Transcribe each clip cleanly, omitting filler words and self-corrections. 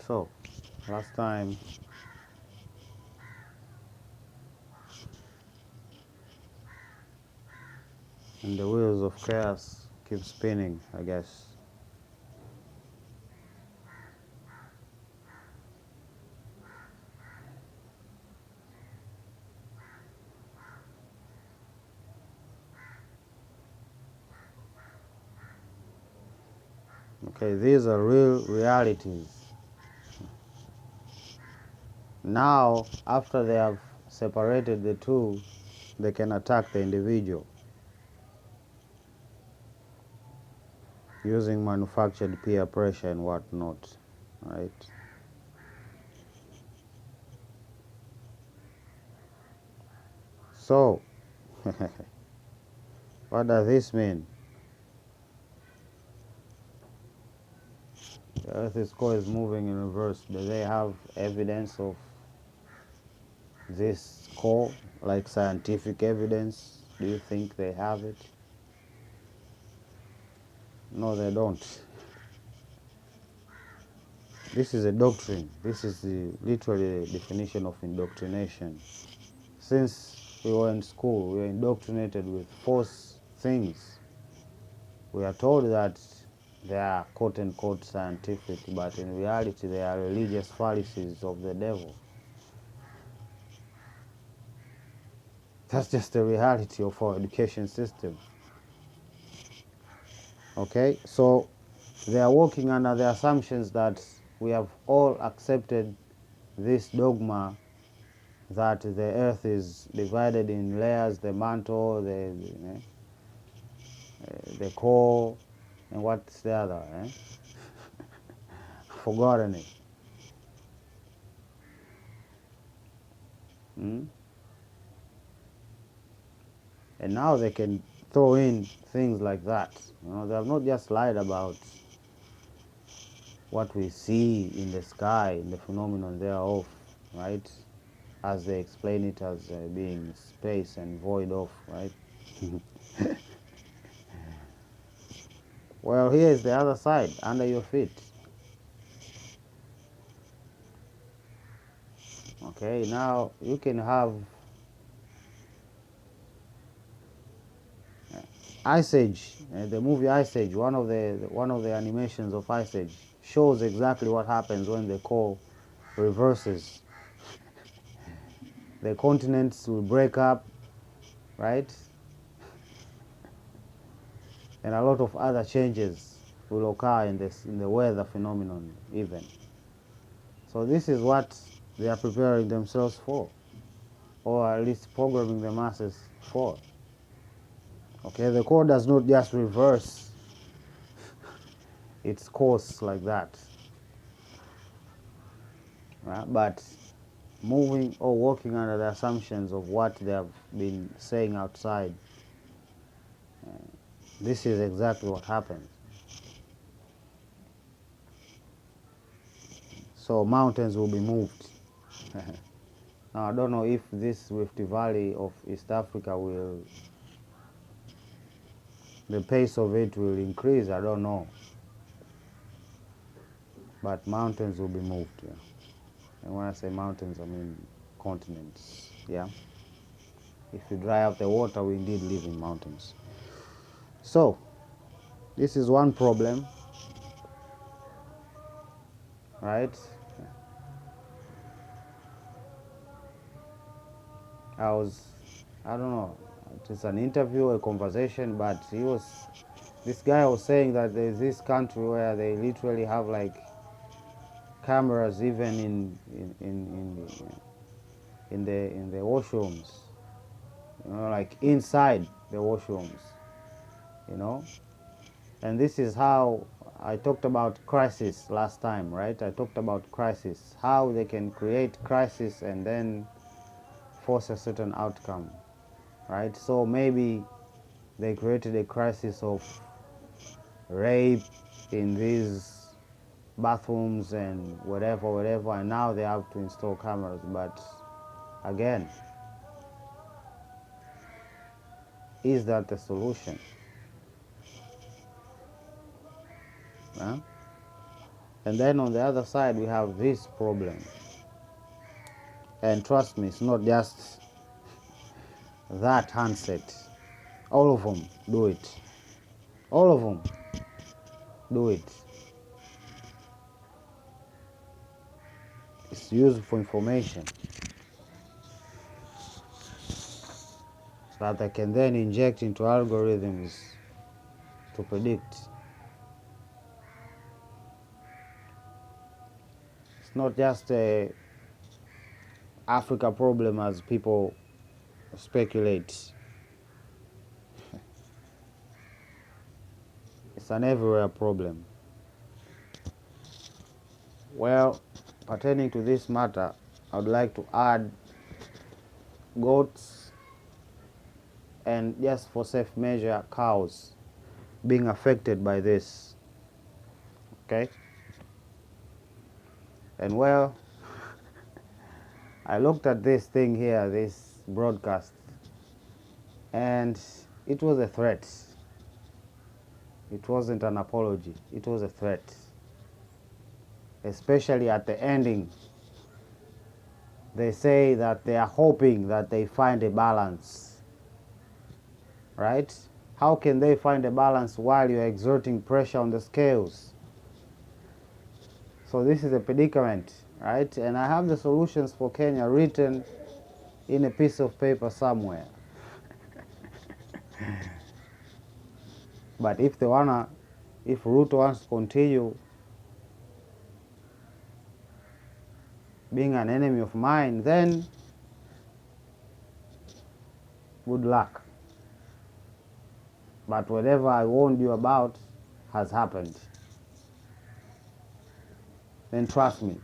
So, last time, and the wheels of chaos keep spinning, I guess. Okay, these are real realities. Now, after they have separated the two, they can attack the individual using manufactured peer pressure and whatnot, right? So, what does this mean? The Earth's core is moving in reverse. Do they have evidence of this core, like scientific evidence? Do you think they have it? No, they don't. This is a doctrine. This is literally the definition of indoctrination. Since we were in school, we were indoctrinated with false things. We are told that they are quote-unquote scientific, but in reality they are religious fallacies of the devil. That's just the reality of our education system. Okay, so they are working under the assumptions that we have all accepted this dogma that the earth is divided in layers, the mantle, the core, and what's the other? Forgotten it. Mm? And now they can throw in things like that. You know, they have not just lied about what we see in the sky, in the phenomenon thereof, right? As they explain it as being space and void of, right? Well, here is the other side, under your feet. Okay, now you can have Ice Age, the movie Ice Age. One of the animations of Ice Age shows exactly what happens when the core reverses. The continents will break up, right? And a lot of other changes will occur in the weather phenomenon even. So this is what they are preparing themselves for, or at least programming the masses for. Okay, the core does not just reverse its course like that, right? But moving or working under the assumptions of what they have been saying outside, this is exactly what happens. So mountains will be moved. Now I don't know if this Rift Valley of East Africa the pace of it will increase, I don't know. But mountains will be moved, yeah. And when I say mountains, I mean continents, yeah. If you dry up the water, we indeed live in mountains. So, this is one problem, right? I don't know, it's an interview, a conversation, but this guy was saying that there's this country where they literally have like cameras even in the washrooms, you know, like inside the washrooms, you know. And this is how I talked about crisis last time, right? I talked about crisis, how they can create crisis and then force a certain outcome, right? So maybe they created a crisis of rape in these bathrooms and whatever, and now they have to install cameras. But again, is that the solution? Huh? And then on the other side, we have this problem. And trust me, it's not just that handset. All of them do it. All of them do it. It's used for information that they can then inject into algorithms to predict. It's not just a Africa problem as people speculate. It's an everywhere problem. Well, pertaining to this matter, I would like to add goats and, just for safe measure, cows being affected by this. Okay? And well, I looked at this thing here, this broadcast, and it was a threat. It wasn't an apology, it was a threat. Especially at the ending, they say that they are hoping that they find a balance. Right? How can they find a balance while you're exerting pressure on the scales? So this is a predicament, right? And I have the solutions for Kenya written in a piece of paper somewhere. But if Ruto wants to continue being an enemy of mine, then good luck. But whatever I warned you about has happened. Then trust me,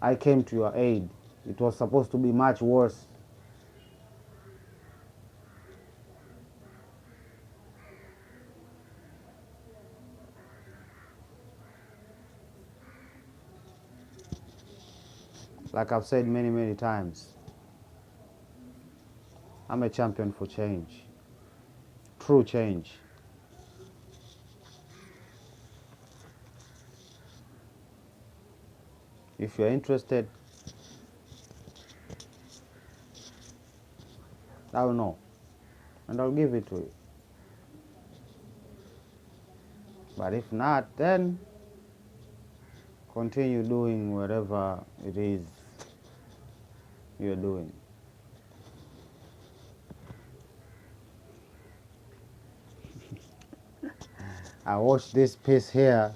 I came to your aid. It was supposed to be much worse. Like I've said many, many times, I'm a champion for change. True change. If you're interested, I'll know. And I'll give it to you. But if not, then continue doing whatever it is you're doing. I watched this piece here,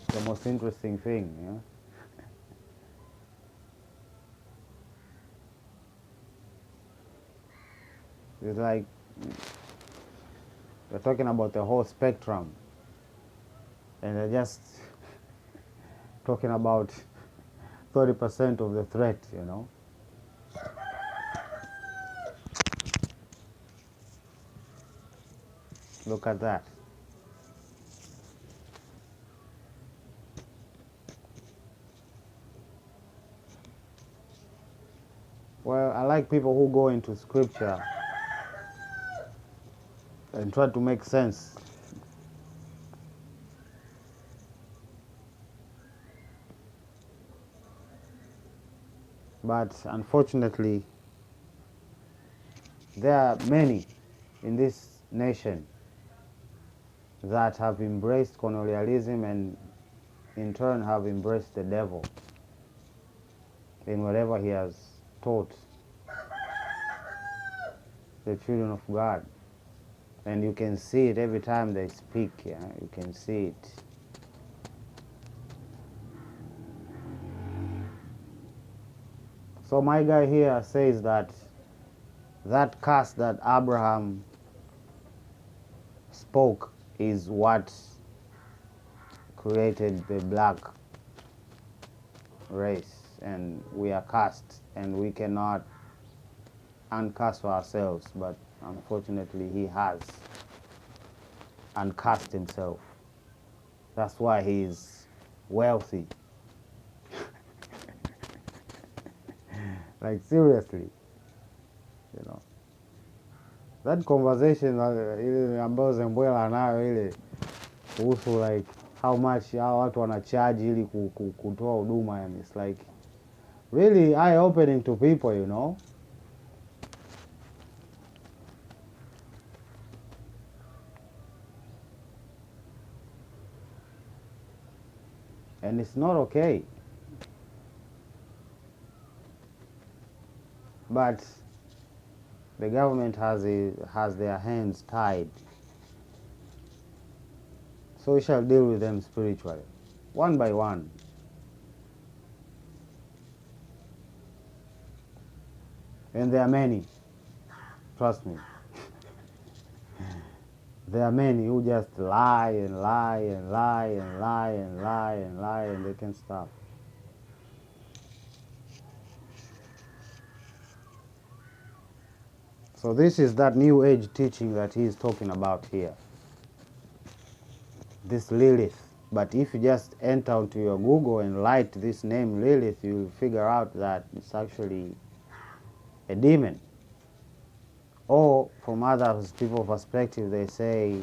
the most interesting thing, you know? It's like we're talking about the whole spectrum, and they're just talking about 30% of the threat, you know? Look at that. Well, I like people who go into scripture and try to make sense. But unfortunately, there are many in this nation that have embraced colonialism and in turn have embraced the devil in whatever he has taught the children of God. And you can see it every time they speak, yeah? You can see it. So my guy here says that curse that Abraham spoke is what created the black race, and we are cursed, and we cannot uncurse ourselves, but unfortunately he has uncursed himself. That's why he is wealthy. Like seriously, you know. That conversation ile ambayo Zembwela anayo ile kuhusu like how much hao watu wanacharge ili kutoa huduma, yani it's like really eye opening to people, you know. And it's not okay. But the government has their hands tied. So we shall deal with them spiritually, one by one. And there are many, trust me. There are many who just lie and lie and lie and lie and lie and lie, and they can't stop. So this is that new age teaching that he is talking about here. This Lilith. But if you just enter onto your Google and write this name Lilith, you'll figure out that it's actually a demon. Or from other people's perspective, they say,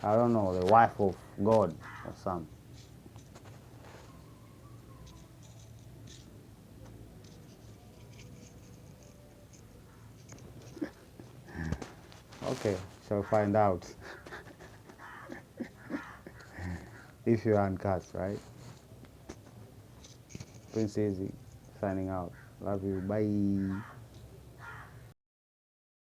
I don't know, the wife of God or something. Okay, shall find out. If you're uncut, right? Prince Easy, signing out. Love you. Bye.